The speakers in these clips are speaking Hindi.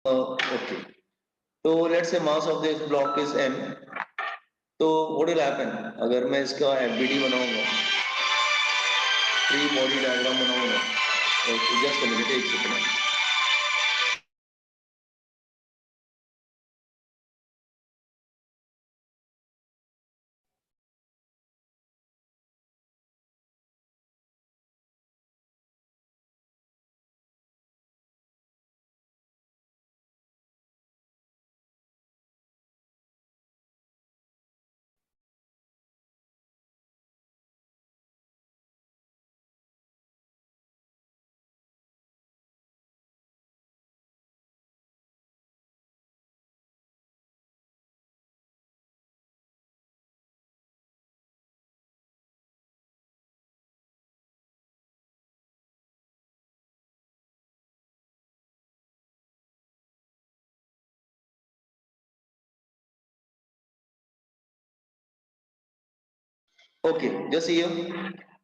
Okay. So let's say mass of this block is m. तो what will happen अगर मैं इसका FBD बनाऊंगा, फ्री बॉडी डायग्राम बनाऊंगा, तो जस्ट अ मिनट, एक सेकंड। ओके, जैसे ये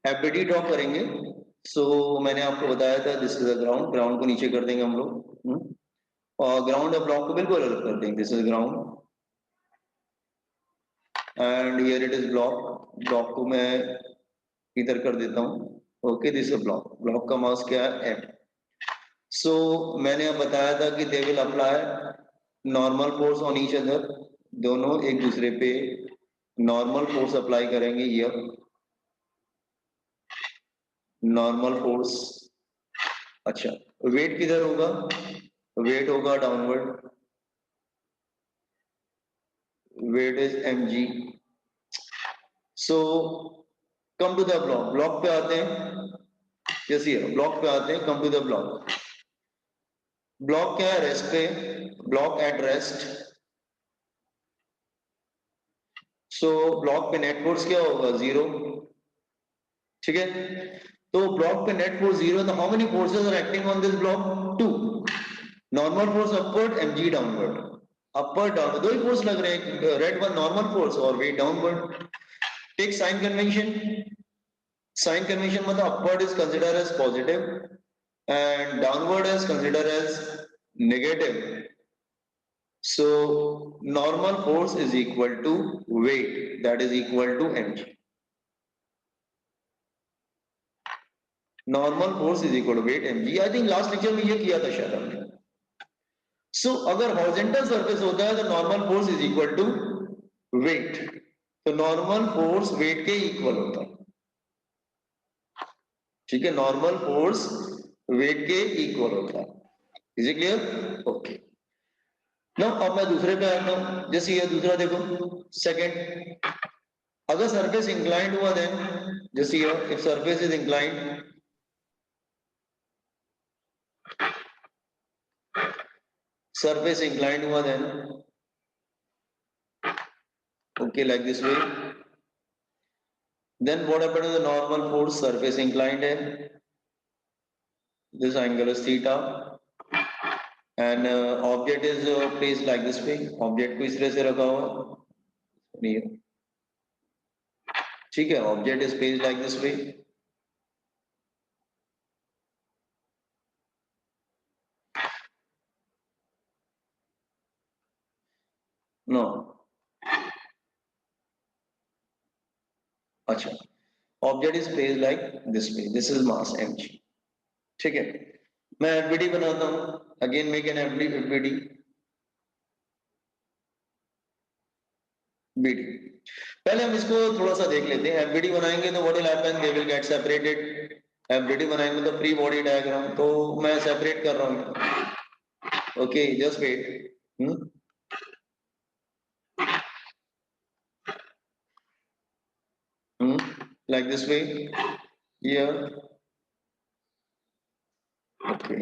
एफबीडी ड्रॉ करेंगे। सो मैंने आपको बताया था this is a ground, ground को नीचे कर देंगे हम लोग, और ग्राउंड और ब्लॉक को बिल्कुल अलग कर देंगे। This is ground and here it is block, block को मैं इधर कर देता हूँ। Okay, this is block, block का मास क्या है एम। सो मैंने अब बताया था कि they will apply normal force on each other, दोनों एक दूसरे पे नॉर्मल फोर्स अप्लाई करेंगे। ये नॉर्मल फोर्स, अच्छा वेट किधर होगा, वेट होगा downward, weight is mg। So come to the block, block पे आते हैं, जैसे ब्लॉक पे आते हैं, come to the block. Block क्या है, रेस्ट पे, block at rest. So block पे नेट फोर्स क्या होगा, 0। ठीक है, तो ब्लॉक पे नेट फोर्स 0, तो how many forces are acting on this block, 2। Normal force upward, mg downward. अपर डाउन दो ही फोर्स लग रहे हैं, रेड वन नॉर्मल फोर्स और weight downward. Take sign convention, sign convention मतलब upward is consider as positive and downward is consider as negative. So normal force is equal to weight, that is equal to mg. Normal force is equal to weight mg। I think last lecture में ये किया था शायद हमने। So अगर horizontal surface होता है तो normal force is equal to weight, तो normal force weight के equal होता है। ठीक है, नॉर्मल फोर्स वेट के इक्वल होता है। Is it clear, okay. ना अब मैं दूसरे पे आता हूं, जैसे ये दूसरा देखो, सेकंड, अगर सरफेस इंक्लाइंड हुआ देन, जैसे ये if surface is inclined, surface inclined हुआ then, okay like this way, then what happened to the normal force, surface inclined है, this angle is theta and object is placed like this way, object को इस तरह से रखा हुआ है, ठीक है, object is placed like this way. No, अच्छा, object is placed like this way, this is mass mg। ठीक है, मैं एफबीडी बनाता हूं, again make an FBD BD. पहले हम इसको थोड़ा सा देख लेते हैं। एफबीडी बनाएंगे तो what will happen, they will get separated. FBD बनाएंगे तो फ्री बॉडी डायग्राम, तो मैं सेपरेट कर रहा हूं। Okay, just wait, like this way here, okay,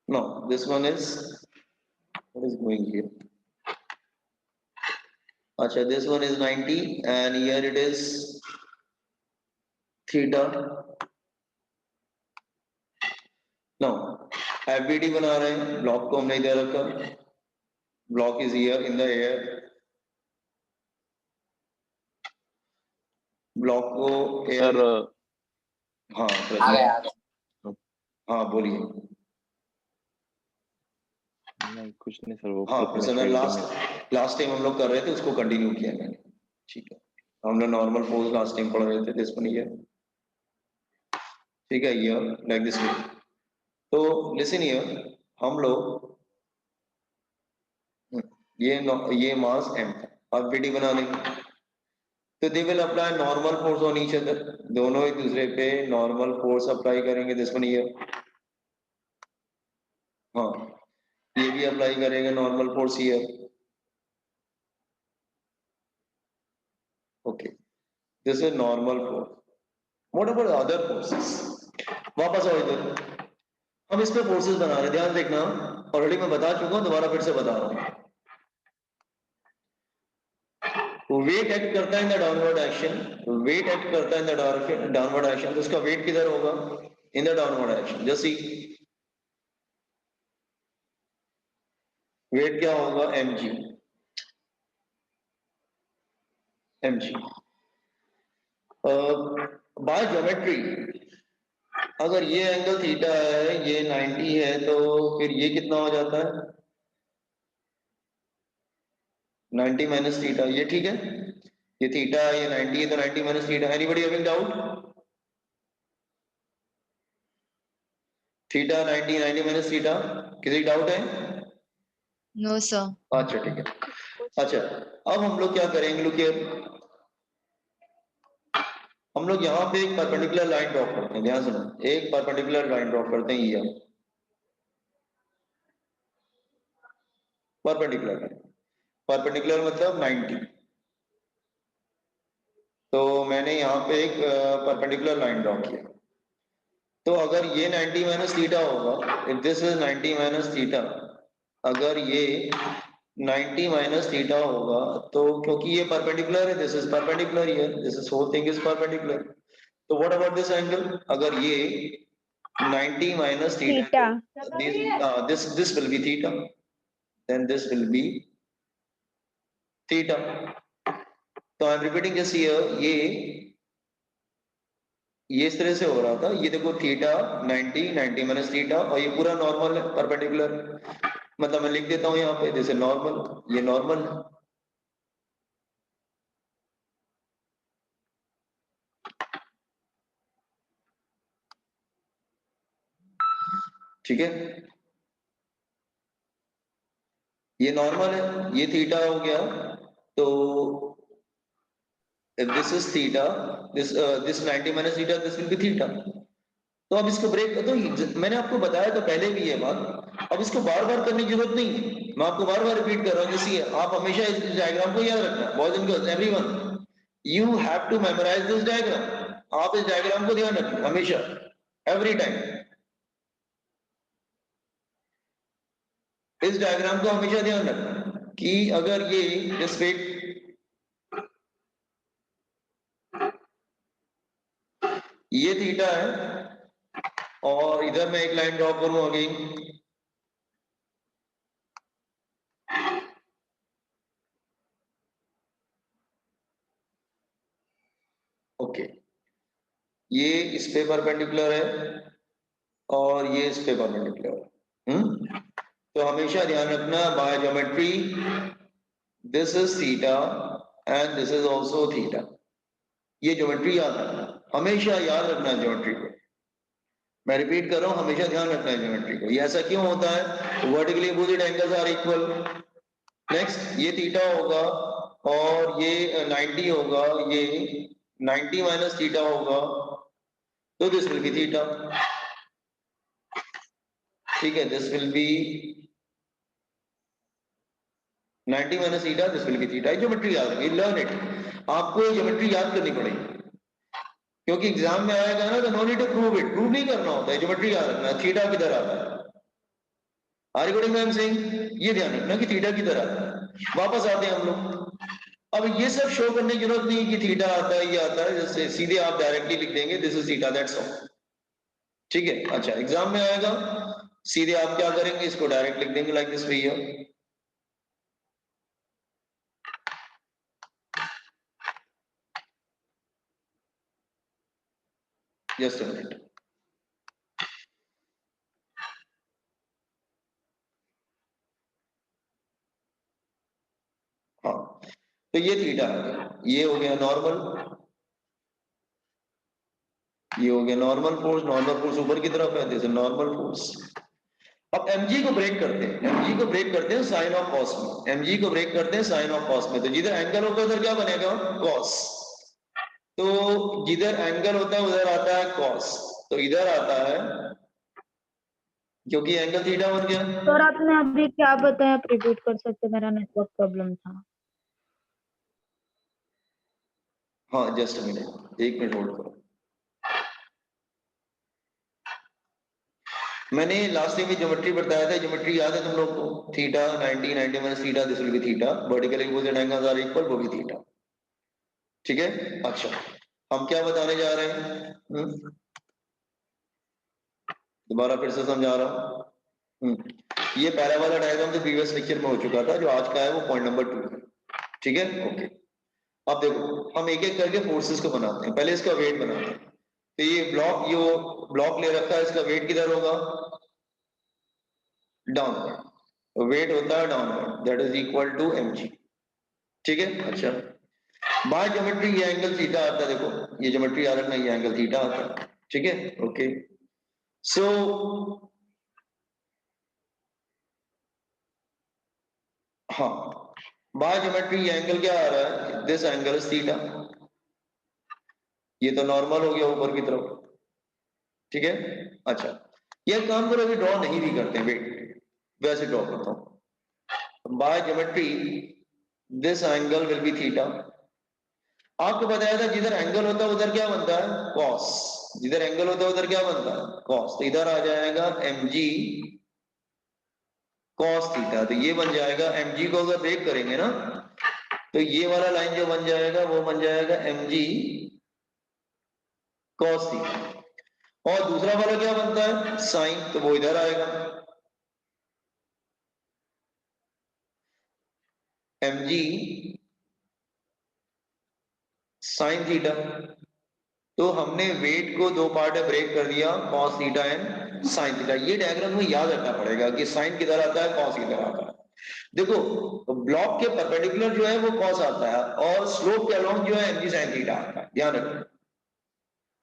no, this one is, what is going here, acha, this one is 90 and here it is theta। now FBD बना रहे हैं, ब्लॉक को हमने इधर रखा, block is here in the air, block को सर हाँ हाँ बोलिए। नहीं कुछ नहीं सर, वो हाँ प्रसन्न, लास्ट टाइम हम लोग कर रहे थे उसको कंटिन्यू किया मैंने, ठीक है। हम लोग नॉर्मल पोज लास्ट टाइम पढ़ रहे थे, दिस वन हियर, ठीक है, ये लाइक दिस वे। तो लिसन हियर, हम लोग ये मास एम था, अब बीडी बना लेंगे। तो they will apply normal force on each other, दोनों एक दूसरे पे नॉर्मल फोर्स अप्लाई करेंगे, दिस वन हियर। हाँ ये भी अप्लाई करेंगे normal force here, okay, this is normal force. What about other forces? वापस आओ इधर, हम इस पे फोर्सेस बना रहे हैं, ध्यान देखना, ऑलरेडी मैं बता चुका हूं, दोबारा फिर से बता रहा हूं। वेट एक्ट करता है इन the downward action, weight act करता है इन द डाउनवर्ड एक्शन, तो उसका वेट किधर होगा? In the downward action. Just see weight क्या होगा? mg, mg। बाय ज्योमेट्री अगर ये एंगल थीटा है, ये 90 है, तो फिर ये कितना हो जाता है? 90 माइनस थीटा, ये ठीक है, ये थीटा है, ये 90 है, तो 90 minus theta. Anybody having doubt? Theta 90, 90 minus theta, किसी डाउट है? No sir. अच्छा ठीक है। अच्छा अब हम लोग क्या करेंगे, लुक हियर, हम लोग यहाँ पे एक परपेंडिकुलर लाइन ड्रॉ करते हैं, ध्यान सुनो, एक परपेंडिकुलर लाइन ड्रॉ करते हैं, ये परपेंडिकुलर लाइन, परपेंडिकुलर मतलब 90। तो मैंने यहाँ पे एक परपेंडिकुलर लाइन ड्रॉ किया, तो अगर ये 90 माइनस थीटा होगा, if this is 90 minus theta, अगर ये 90 माइनस थीटा होगा, तो क्योंकि ये परपेंडिकुलर है, this is perpendicular here, this is whole thing is perpendicular, तो व्हाट अबाउट दिस एंगल? अगर ये 90 minus theta, this will be theta, then this will be theta. तो I am repeating this here, ये इस तरह से हो रहा था, ये देखो थीटा 90, 90 माइनस थीटा, और ये पूरा नॉर्मल है, परपेंडिकुलर, मतलब मैं लिख देता हूं यहाँ पे, जैसे नॉर्मल, ये नॉर्मल है, ठीक है, ये नॉर्मल है, ये थीटा हो गया, तो if this is theta, this 90 minus theta, this will be theta। तो अब इसको ब्रेक, तो मैंने आपको बताया तो पहले भी ये बात, अब इसको बार बार करने की जरूरत नहीं है, मैं आपको बार बार रिपीट कर रहा हूँ, जैसे आप हमेशा इस डायग्राम को याद रखना, boys and girls everyone, you have to memorise this diagram, आप इस डायग्राम को ध्यान रखना हमेशा, एवरी टाइम, इस डायग्राम को हमेशा ध्यान रखना कि अगर ये इस वेट, ये थीटा है, और इधर मैं एक लाइन ड्रॉ करूं अगेन, ओके, ये इस पे परपेंडिकुलर है और ये इस पे परपेंडिकुलर है, तो हमेशा ध्यान रखना by geometry this is theta and this is also theta, ये ज्योमेट्री याद रखना, हमेशा याद रखना ज्योमेट्री को, मैं रिपीट कर रहा हूं, हमेशा ध्यान रखना है ज्योमेट्री को। ये ऐसा क्यों होता है? Vertically opposite angles are equal. Next ये थीटा होगा और ये 90 होगा, ये 90 माइनस थीटा होगा, तो दिस विल बी थीटा, ठीक है, this will B 90 minus theta, this will be theta. Geometry याद रखिए, लर्न इट, आपको ये ज्योमेट्री याद करनी पड़ेगी, क्योंकि एग्जाम में आएगा ना, तो no need to prove it, prove नहीं करना होता है, ज्योमेट्री याद रखना, थीटा किधर आता है, are you getting what I am saying? ये ध्यान रखना कि थीटा किधर आता है। वापस आते हैं हम लोग, अब ये सब शो करने की जरूरत नहीं कि थीटा आता है, ये आता है, जैसे सीधे आप डायरेक्टली लिख देंगे this is theta, that's all, ठीक है। अच्छा एग्जाम में आएगा, सीधे आप क्या करेंगे, इसको डायरेक्ट लिख देंगे like this way here, just a minute. हाँ, तो ये थीटा है, ये हो गया नॉर्मल, ये हो गया नॉर्मल फोर्स ऊपर की तरफ है, दिस इज नॉर्मल फोर्स। अब mg को ब्रेक करते हैं, mg को ब्रेक करते हैं साइन ऑफ कॉस में, mg को ब्रेक करते हैं साइन ऑफ कॉस में, तो जिधर एंगल होगा उधर क्या बनेगा, कॉस। तो जिधर एंगल होता है उधर आता है कॉस, तो इधर आता है, क्योंकि एंगल थीटा बन गया। सर आपने अभी क्या बताया, आप रिपीट कर सकते, मेरा नेटवर्क प्रॉब्लम था। हाँ जस्ट अ मिनट, एक मिनट होल्ड करो। मैंने लास्ट टाइम में ज्योमेट्री बताया था, ज्योमेट्री याद है तुम लोग को, theta 90 90 minus theta, this will be theta, vertical opposite angles are equal, वो भी थीटा। ठीक है, अच्छा हम क्या बताने जा रहे हैं, दोबारा फिर से समझा रहा हूँ। ये पहला वाला डायग्राम तो प्रीवियस लेक्चर में हो चुका था, जो आज का है वो पॉइंट नंबर 2 है। ठीक है, ओके। अब देखो हम एक एक करके फोर्सेस को बनाते हैं, पहले इसका वेट बनाते हैं। तो ये ब्लॉक ले रखा है, इसका वेट किधर होगा, डाउनवर्ड, तो वेट होता है downward, that is equal to mg। ठीक है, अच्छा बाय ज्योमेट्री ये एंगल थीटा आता है, देखो ये ज्योमेट्री याद रखना, ये एंगल थीटा आता है। ठीक है, ओके। सो हाँ, बाय ज्योमेट्री ये एंगल क्या आ रहा है, दिस एंगल इज थीटा, ये तो नॉर्मल हो गया ऊपर की तरफ। ठीक है, अच्छा ये काम करो, अभी ड्रॉ नहीं भी करते हैं, वेट वैसे ड्रॉ करता हूं। By geometry this angle will be theta. आपको बताया था जिधर एंगल होता है उधर क्या बनता है, कॉस, जिधर एंगल होता है उधर क्या बनता है, कॉस, तो इधर आ जाएगा mg कॉस थीटा, तो ये बन जाएगा, mg को अगर ब्रेक करेंगे ना तो ये वाला लाइन जो बन जाएगा वो बन जाएगा mg कॉस थीटा, और दूसरा वाला क्या बनता है साइन, तो वो इधर आएगा mg साइन थीटा। तो हमने वेट को दो पार्ट में ब्रेक कर दिया, cos theta and sine theta. ये डायग्राम में याद रखना पड़ेगा कि साइन किधर आता है, कॉस किधर आता है। देखो ब्लॉक के परपेंडिकुलर जो है वो कॉस आता है, और स्लोप के अलोंग जो है mg साइन थीटा आता है, ध्यान रखना।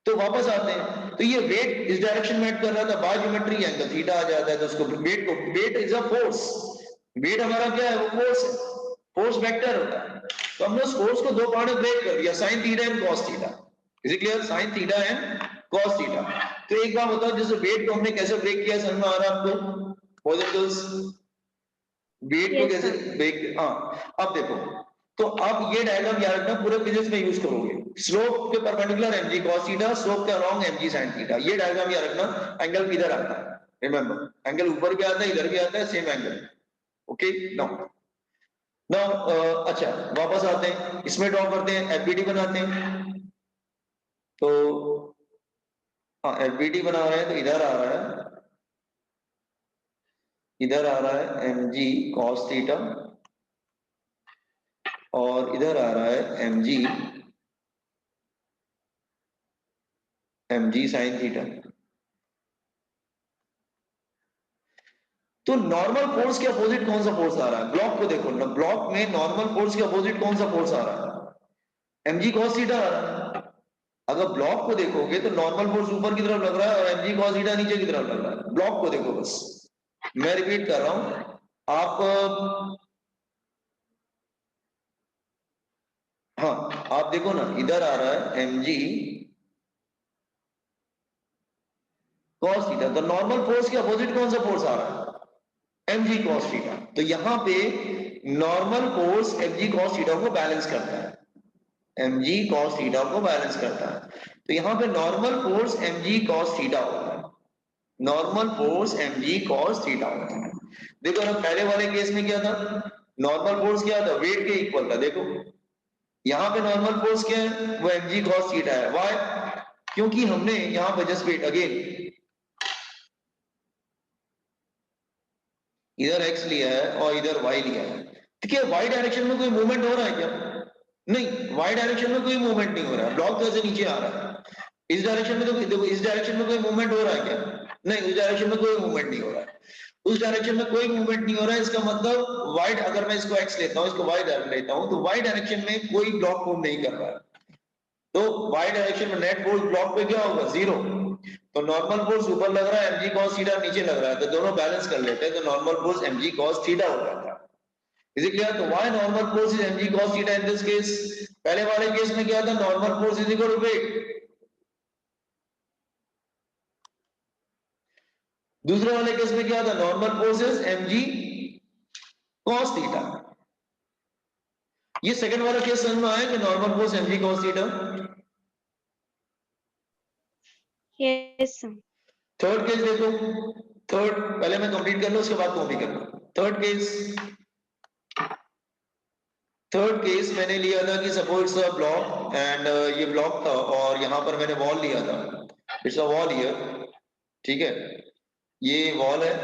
तो वापस आते हैं, तो ये वेट इस डायरेक्शन में ऐड कर रहा था, बाय ज्योमेट्री एंगल थीटा आ जाता है, तो उसको weight is a force, weight हमारा क्या है, वो फोर्स है, फोर्स वेक्टर होता है। तो हमने उस फोर्स को दो पार्ट में ब्रेक कर दिया, sine theta and cos theta. Is it clear, sine theta and cos theta. तो एक बात बताओ, जैसे वेट को हमने कैसे ब्रेक किया, समझ में आ रहा है आपको, पॉजिटिव्स वेट को Yes, कैसे sir. ब्रेक, हाँ अब देखो, तो अब ये डायग्राम याद रखना, पूरे फिजिक्स में यूज करोगे, स्लोप के perpendicular mg cos theta, slope के अलोंग mg sin थीटा, ये डायग्राम याद रखना। एंगल किधर आता है, रिमेंबर एंगल ऊपर भी आता है, इधर भी आता है, same angle. Okay, now now अच्छा वापस आते हैं, इसमें ड्रॉ करते हैं, एफबीडी बनाते हैं। तो हाँ एफबीडी बना रहे हैं, तो इधर आ रहा है, इधर आ रहा है mg cos थीटा, और इधर आ रहा है mg sin थीटा। तो नॉर्मल फोर्स के अपोजिट कौन सा फोर्स आ रहा है, ब्लॉक को देखो ना, ब्लॉक में नॉर्मल फोर्स के अपोजिट कौन सा फोर्स आ रहा है, mg cos थीटा आ रहा है। अगर ब्लॉक को देखोगे तो नॉर्मल फोर्स ऊपर की तरफ लग रहा है और mg cos थीटा नीचे की तरफ लग रहा है। ब्लॉक को देखो बस, मैं रिपीट कर रहा हूं आप, हाँ आप देखो ना, इधर आ रहा है mg cos थीटा, तो नॉर्मल फोर्स के अपोजिट कौन सा फोर्स आ रहा है, mg cos थीटा। तो यहां पे normal force mg cos theta को बैलेंस करता है, mg cos थीटा को बैलेंस करता है। तो यहां पे normal force mg cos theta होता है, normal force mg cos theta होता है। देखो ना पहले वाले केस में क्या था, नॉर्मल फोर्स क्या था, वेट के इक्वल था। देखो यहां पे नॉर्मल फोर्स क्या है, वो mg cos थीटा है। व्हाई, क्योंकि हमने यहां पे जस्ट वेट अगेन, इधर x लिया है और इधर y लिया है, तो क्या y डायरेक्शन में कोई मूवमेंट हो रहा है क्या, नहीं, y डायरेक्शन में कोई मूवमेंट नहीं हो रहा है, ब्लॉक कैसे नीचे आ रहा है, इस डायरेक्शन में तो देखो, इस डायरेक्शन में कोई मूवमेंट हो रहा है क्या? नहीं, उस डायरेक्शन में कोई मूवमेंट नहीं हो रहा है। उस डायरेक्शन में कोई मूवमेंट नहीं हो रहा है, इसका मतलब वाई, अगर मैं इसको एक्स लेता हूँ, इसको वाई लेता हूँ, तो वाई डायरेक्शन में कोई ब्लॉक मूव नहीं कर रहा है। तो वाई डायरेक्शन में नेट फोर्स ब्लॉक पे क्या होगा? जीरो। तो नॉर्मल फोर्स ऊपर लग रहा है, mg cos थीटा नीचे लग रहा है, तो दोनों बैलेंस कर लेते हैं, तो normal force mg cos theta हो जाता है। Is it clear? तो why normal force is mg cos theta in this case? पहले वाले केस में क्या था? Normal force is equal to weight. दूसरे वाले केस में क्या था? Normal force is mg cos theta. ये सेकंड वाला केस समझ में आया कि normal force mg cos theta? Yes, sir. Third case देखो, थर्ड पहले मैं कंप्लीट कर लूं, उसके बाद तुम भी कर लो। थर्ड केस मैंने लिया था कि सपोज अ ब्लॉक एंड ये ब्लॉक था और यहां पर मैंने वॉल लिया था। इट्स अ वॉल हियर, ठीक है, ये वॉल है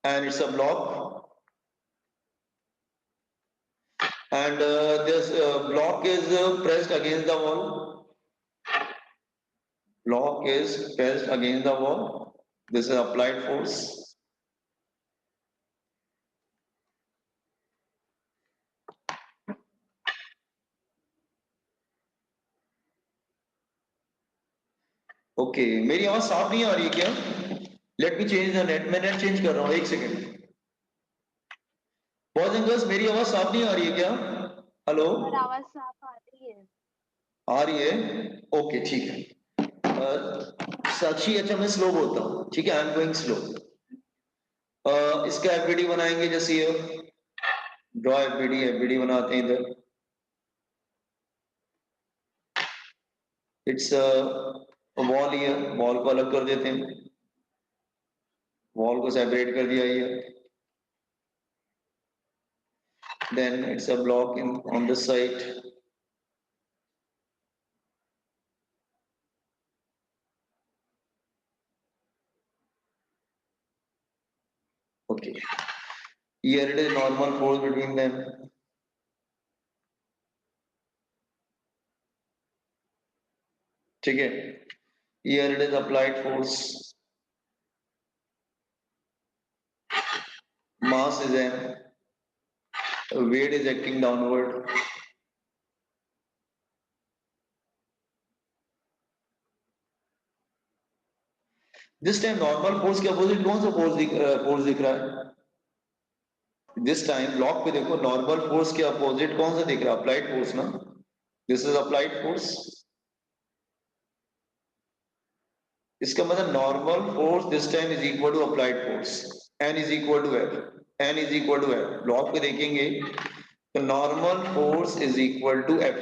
and it's a block and this block is pressed against the wall. Block is pressed against the wall. This is applied force. Okay, मेरी आवाज साफ नहीं आ रही है क्या? Let me change the net, मैं नेट चेंज कर रहा हूं, एक सेकेंड। बॉयज एंड गर्ल्स, मेरी आवाज साफ नहीं आ रही है क्या? हेलो, सर आवाज साफ आ रही है। आ रही है? ओके, ठीक है। साक्षी, अच्छा मैं स्लो बोलता हूँ, ठीक है, आई एम गोइंग स्लो। इसका एफबीडी बनाएंगे, जैसे ये ड्रॉ एफबीडी बनाते हैं इधर। इट्स वॉल, ये वॉल को अलग कर देते हैं, वॉल को सेपरेट कर दिया ये। Then it's a block in on this side. Okay, here it is normal force between them. ठीक है, here it is applied force. Mass is m, weight is acting downward. This time normal force के अपोजिट कौन सा फोर्स दिख रहा है? दिस टाइम ब्लॉक पे देखो, नॉर्मल फोर्स के अपोजिट कौन सा दिख रहा है? अप्लाइड फोर्स ना, दिस इज अप्लाइड फोर्स। इसका मतलब normal force this time is equal to applied force, N is equal to F, N is equal to F. Block पे देखेंगे तो normal force is equal to F,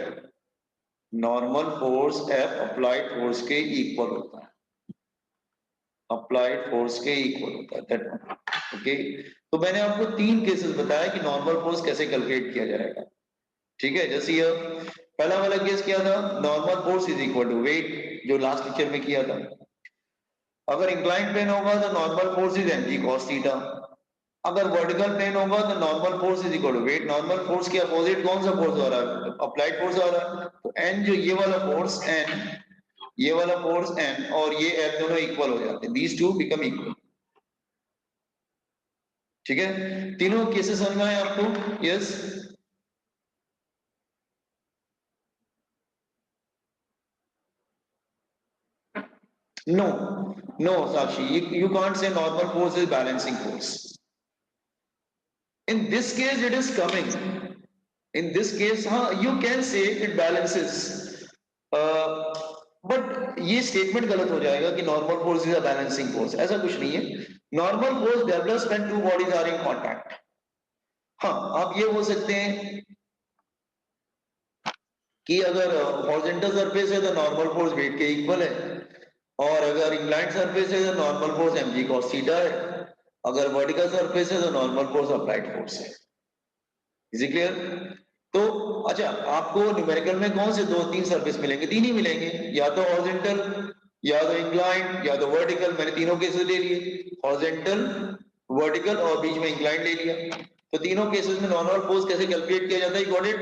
normal force F applied force के इक्वल होता है, अप्लाइड फोर्स के इक्वल होता है, दैट ओके। तो मैंने आपको तीन केसेस बताया कि नॉर्मल फोर्स कैसे कैलकुलेट किया जाएगा, ठीक है। जैसे ये पहला वाला केस क्या था? Normal force is equal to weight, जो लास्ट लेक्चर में किया था। अगर इंक्लाइन प्लेन होगा तो normal force is mg cos theta, अगर वर्टिकल प्लेन होगा तो normal force is equal to weight. Normal force के अपोजिट कौन सा फोर्स आ रहा है? अप्लाइड फोर्स आ रहा है, तो n जो ये वाला फोर्स n, ये वाला फोर्स n और ये f दोनों इक्वल हो जाते हैं, दीज टू बिकम इक्वल, ठीक है। तीनों केसेस समझ में आए आपको? Yes. No, no, Sakshi, you can't say normal force is balancing force. In this case, it is coming. In this case, you can say it balances. But ये स्टेटमेंट गलत हो जाएगा कि normal force is a balancing force, ऐसा कुछ नहीं है। Normal force develops when two bodies are in contact. हाँ, आप ये बोल सकते हैं कि अगर हॉरिजॉन्टल सरफेस है तो नॉर्मल फोर्स वेट के इक्वल है, और अगर इंक्लाइंड सरफेस है तो normal force mg cos theta है, अगर वर्टिकल सरफेस है तो नॉर्मल फोर्स अप्लाइड फोर्स है। Is it clear? तो अच्छा, आपको न्यूमेरिकल में कौन से दो तीन सरफेस मिलेंगे? तीन ही मिलेंगे, या तो हॉरिजॉन्टल, या तो इंक्लाइंड, या तो वर्टिकल। मैंने तीनों केसेस ले लिए, हॉरिजॉन्टल, वर्टिकल और बीच में इंक्लाइंड ले लिया। तो तीनों केसेस में नॉर्मल फोर्स कैसे कैलकुलेट किया जाता है? Got it?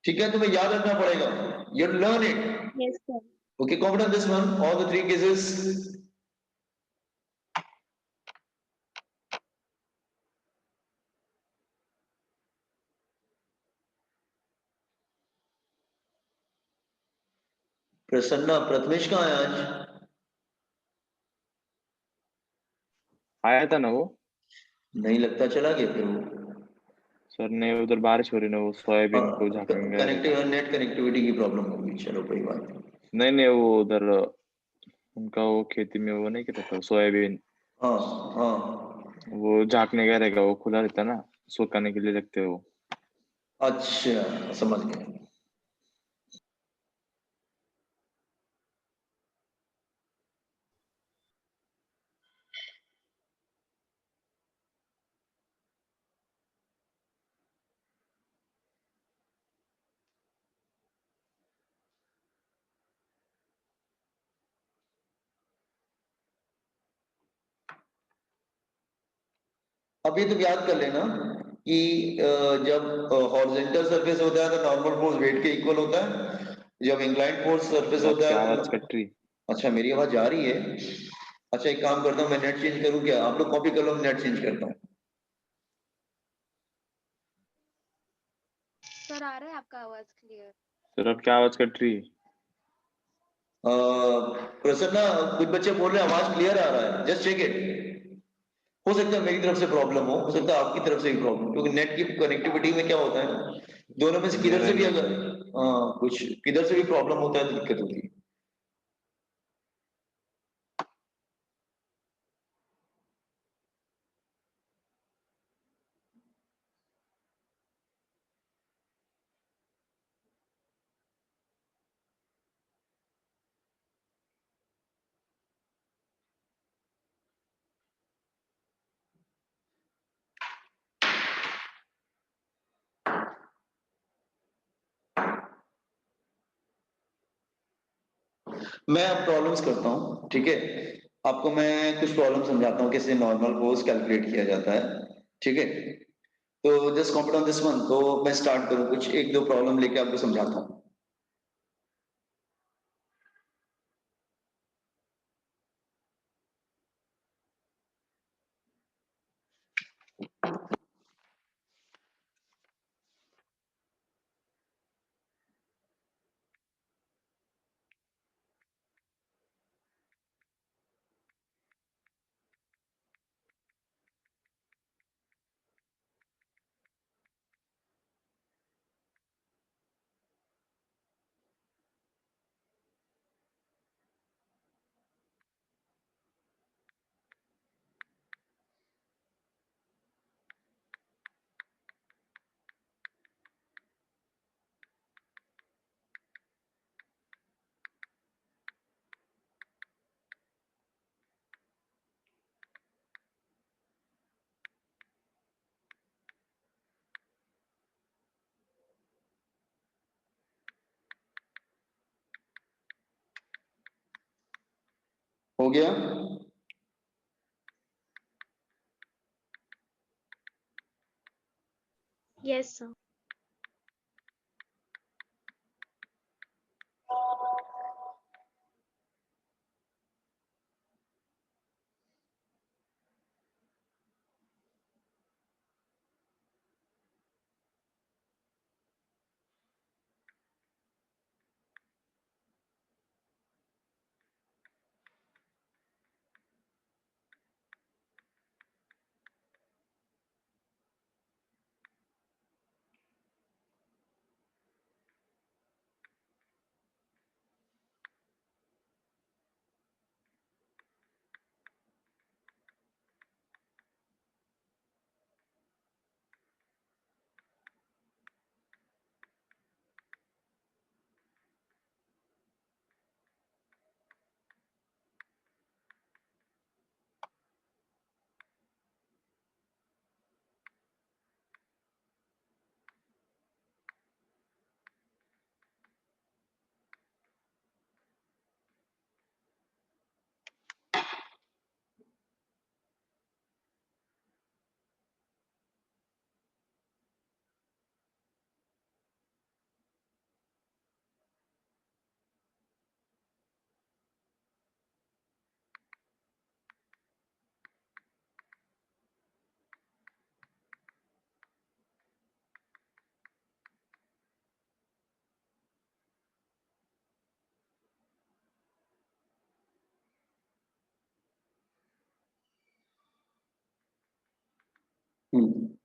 ठीक है, तुम्हें याद रखना पड़ेगा, you have to learn it. Yes, sir. Okay, comment on this one, all the three cases. Prasanna, Prathamesh कहाँ है आज? आया था ना वो नहीं लगता, चला गया फिर वो। सर ने, उधर बारिश हो रही ना, वो सोयाबीन को झाँकने गया था। कनेक्टिव नेट कनेक्टिविटी की प्रॉब्लम होगी, चलो कोई बात नहीं। नहीं नहीं, वो उधर उनका वो खेती में वो नहीं कहता था सोयाबीन, हाँ हाँ, वो झाँकने गया रहेगा, वो खुला रहता ना, सुखाने के लिए रखते हैं वो। अच्छा समझ गया। अभी तुम याद कर लेना कि जब हॉरिजॉन्टल सरफेस होता है तो नॉर्मल फोर्स वेट के इक्वल होता है, जब इंक्लाइंड फोर्स सरफेस सर होता आपकी है आवाज तो। कट रही। अच्छा, मेरी आवाज जा रही है? अच्छा, एक काम करता हूँ, मैं नेट चेंज करूँ क्या? आप लोग कॉपी कर लो, मैं नेट चेंज करता हूँ। सर आ रहा है आपका आवाज क्लियर? सर आपकी आवाज कट रही। प्रसन्ना, कुछ बच्चे बोल रहे हैं आवाज क्लियर आ रहा है, जस्ट चेक इट। हो सकता है मेरी तरफ से प्रॉब्लम हो सकता है आपकी तरफ से भी प्रॉब्लम, क्योंकि नेट की कनेक्टिविटी में क्या होता है ना, दोनों में से किधर मेरा से भी नहीं अगर सर। कुछ किधर से भी प्रॉब्लम होता है तो दिक्कत होती है। मैं अब प्रॉब्लम्स करता हूँ, ठीक है? आपको मैं कुछ प्रॉब्लम समझाता हूँ कैसे नॉर्मल फोर्स कैलकुलेट किया जाता है, ठीक है? तो just compete on this one, तो मैं स्टार्ट करूँ, कुछ एक दो प्रॉब्लम लेके आपको समझाता हूँ। हो गया? Yes, sir. Once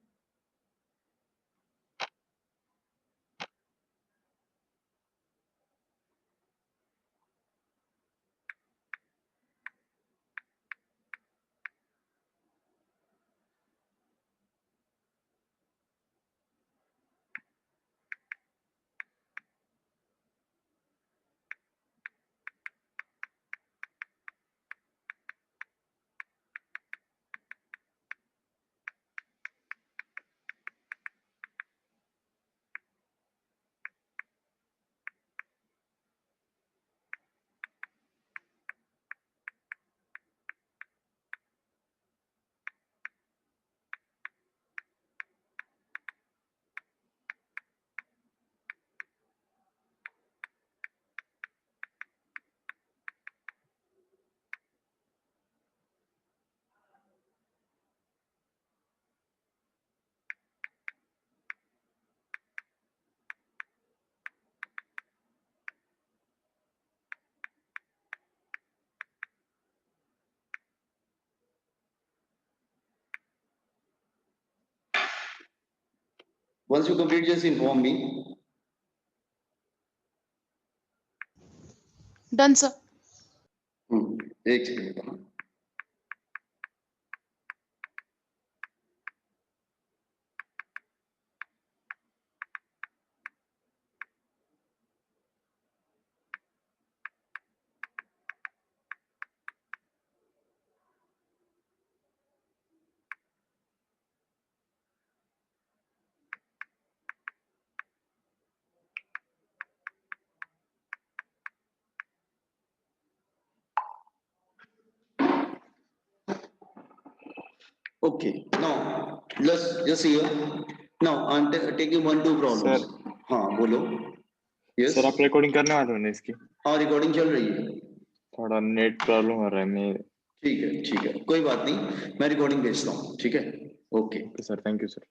you complete, just inform me. Done sir. एक second. Okay, now let's just see here. Now I'm taking 1-2 problems. Sir. हाँ बोलो. Yes. सर आप रिकॉर्डिंग करने वाले हो ना इसकी? हाँ रिकॉर्डिंग चल रही है. थोड़ा नेट प्रॉब्लम हो रहा है मेरे। ठीक है कोई बात नहीं, मैं रिकॉर्डिंग भेजता हूँ. ठीक है. Okay sir thank you sir.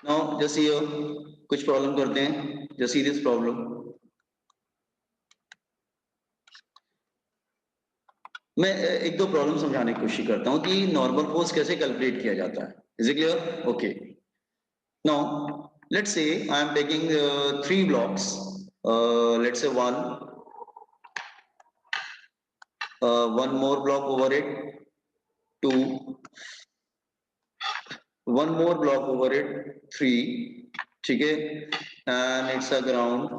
Now just here कुछ प्रॉब्लम करते हैं. Just see this problem. मैं एक दो प्रॉब्लम समझाने की कोशिश करता हूँ कि नॉर्मल फोर्स कैसे कैलकुलेट किया जाता है. Is it clear? Okay. Now let's say I am taking 3 blocks. Let's say one more block over it, 2, one more block over it, 3. ठीक है. And it's a ground.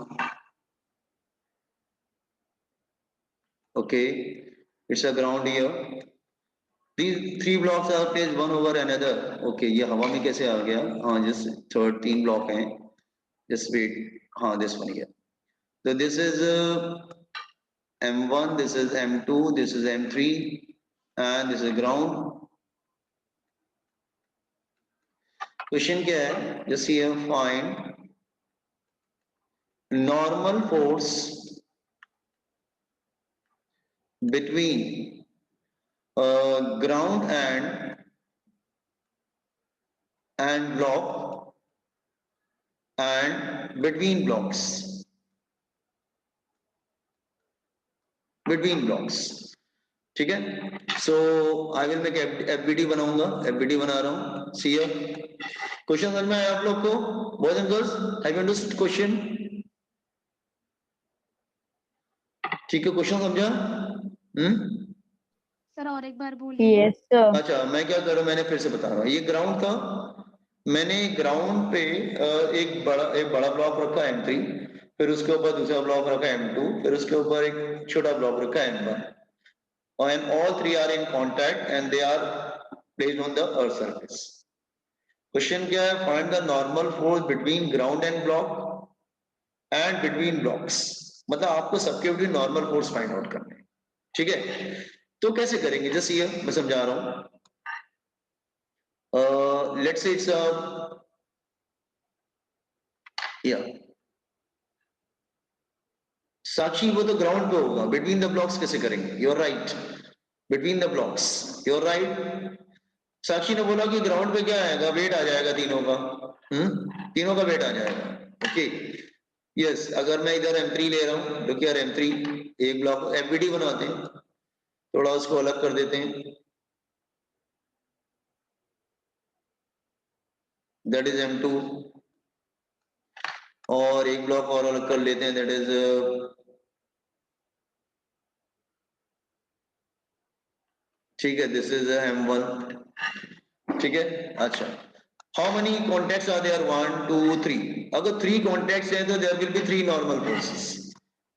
Okay, it's a ground here. These 3 blocks are placed one over another. Okay, ये हवा में कैसे आ गया? हाँ, just 3 block हैं. Just wait. हाँ, this one here. So this is M1, this is M2, this is M3, and this is ground. Question क्या है? Just here find normal force between ground and block and between blocks. Between blocks. ठीक है. So I will make FBD बनाऊंगा. FBD बना रहा हूँ. See here. क्वेश्चन समझ में आया आप लोग को? Boys and girls, have you understood question? ठीक है, क्वेश्चन समझा? सर और एक बार बोलिए। Yes sir. अच्छा, मैं क्या कर रहा हूँ, मैंने फिर से बता रहा हूँ. ये ग्राउंड था. मैंने ग्राउंड पे एक बड़ा ब्लॉक रखा M3, फिर उसके ऊपर दूसरा ब्लॉक रखा M2, फिर उसके ऊपर एक छोटा ब्लॉक रखा M1. And all 3 are in contact and they are placed on the earth surface. Question क्या है? Find the normal force between ground and block and between blocks. मतलब आपको सबके बीच नॉर्मल फोर्स फाइंड आउट करना है. ठीक है. तो कैसे करेंगे? जस्ट ये मैं समझा रहा हूं. लेट्स से इट्स साक्षी, वो तो ग्राउंड पे होगा. बिटवीन द ब्लॉक्स कैसे करेंगे? You're right. Between the blocks, you're right. Sakshi ने बोला कि ग्राउंड पे क्या आएगा? वेट आ जाएगा तीनों का. तीनों का वेट आ जाएगा. ओके. यस, अगर मैं इधर M3 ले रहा हूं, देखिए यार M3 एक ब्लॉक FBD बनाते हैं, थोड़ा उसको अलग कर देते हैं. दैट इज M2 और एक ब्लॉक और अलग कर लेते हैं दैट इज ठीक है दिस इज M1 ठीक है अच्छा how many contacts are there 1 2 3 अगर 3 कॉन्टेक्ट्स हैं तो there will be 3 normal forces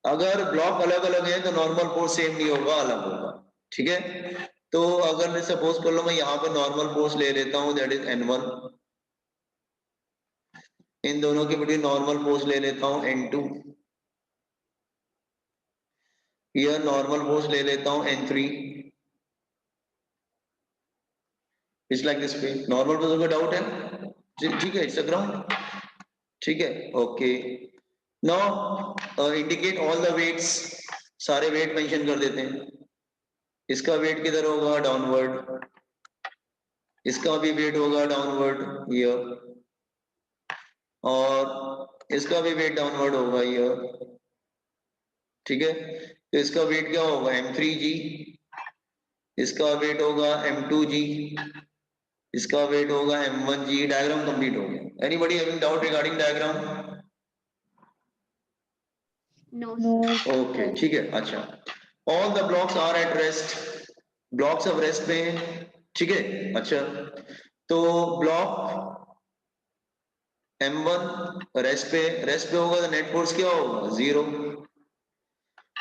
अगर ब्लॉक अलग अलग है तो नॉर्मल फोर्स सेम नहीं होगा अलग होगा ठीक है तो अगर मैं सपोज कर लो मैं यहाँ पे नॉर्मल फोर्स ले लेता हूँ दैट इज N1 इन दोनों के बीच नॉर्मल फोर्स ले लेता हूँ N2 यह नॉर्मल फोर्स ले लेता हूँ N3 it's like this way normal force का डाउट है ठीक है इट्स अ ग्राउंड ठीक है okay now indicate all the weights सारे वेट मेंशन कर देते हैं इसका वेट किधर होगा डाउनवर्ड इसका भी वेट होगा डाउनवर्ड हियर और इसका भी वेट डाउनवर्ड होगा हियर ठीक है तो इसका वेट क्या होगा M3G इसका वेट होगा M2G इसका वेट होगा M1G डायग्राम कंप्लीट हो गया anybody having doubt regarding diagram No, No. sir. Okay ठीक है अच्छा all the blocks are at rest blocks अब रेस्ट पे हैं ठीक है अच्छा तो ब्लॉक M1 रेस्ट पे होगा तो नेट फोर्स क्या होगा 0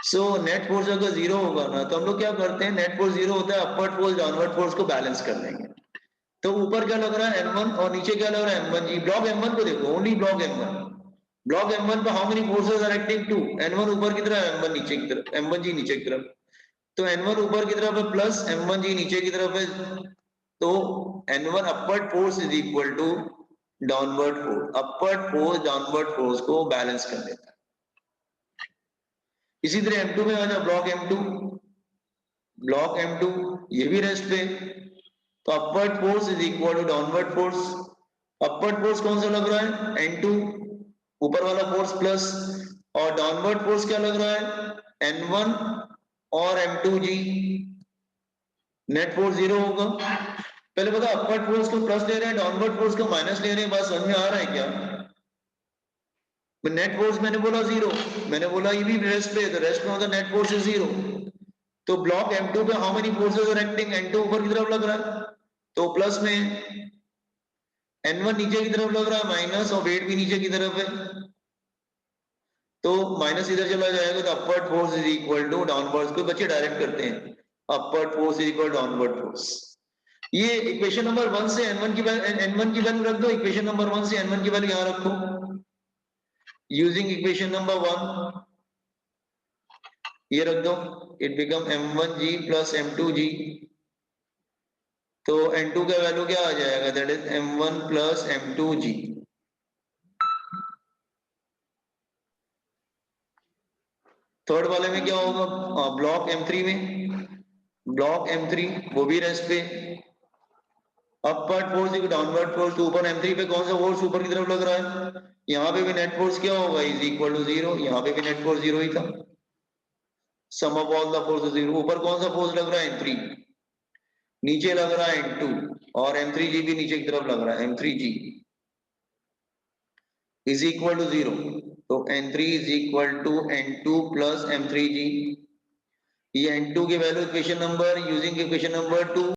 सो नेट फोर्स अगर 0 होगा ना तो हम लोग क्या करते हैं नेट फोर्स 0 होता है अपवर्ड फोर्स डाउनवर्ड फोर्स को बैलेंस कर देंगे तो ऊपर क्या लग रहा है M1 और नीचे क्या लग रहा है M1 जी ब्लॉक M1 को देखो ओनली ब्लॉक M1 पे how many forces are acting 2 N1 ऊपर की तरफ M1 नीचे की तरफ M1 जी नीचे की तरफ तो N1 ऊपर की तरफ है प्लस M1 जी नीचे की तरफ है तो N1 upward force is equal to downward force upward force downward force को बैलेंस कर देता है इसी तरह M2 में आ जाओ ब्लॉक M2 ये भी रेस्ट पे तो upward force is equal to downward force upward force कौन सा लग रहा है N2 ऊपर वाला फोर्स प्लस और डाउनवर्ड फोर्स क्या लग रहा है N1 और M2G नेट फोर्स 0 होगा पहले बता अपवर्ड फोर्स को प्लस ले रहे हैं डाउनवर्ड फोर्स को माइनस ले रहे हैं बात समझ में आ रहा है क्या नेट फोर्स मैंने बोला 0 मैंने बोला ये भी रेस्ट पे तो रेस्ट में होता नेट फोर्स इज 0 तो ब्लॉक M2 पे how many forces are acting N2 ऊपर की तरफ लग रहा है तो प्लस में N1 नीचे की तरफ लग रहा है माइनस और वेट भी नीचे की तरफ है तो माइनस इधर चला जाएगा तो upward force is equal to downward को बच्चे डायरेक्ट करते हैं upward force is equal downward force ये इक्वेशन नंबर 1 से N1 की वैल्यू रख दो इक्वेशन नंबर 1 से N1 की वैल्यू यहां रखो यूजिंग इक्वेशन नंबर 1 ये रख दो it become M1G plus M2G तो N2 का वैल्यू क्या आ जाएगा that is M1 plus M2G third वाले में क्या होगा ब्लॉक M3 वो भी रेस्ट पे upward force equal downward force तो ऊपर M3 पे कौन सा फोर्स ऊपर की तरफ लग रहा है यहाँ पे भी नेट फोर्स क्या होगा इज इक्वल टू 0 यहाँ पे भी नेट फोर्स 0 ही था सम ऑफ ऑल द फोर्सेस 0 ऊपर कौन सा फोर्स लग रहा है M3 नीचे लग रहा है N2 और M3G भी नीचे की तरफ लग रहा है M3G इज इक्वल टू 0 तो N3 is equal to N2 plus M3G ये N2 की value equation number using equation number 2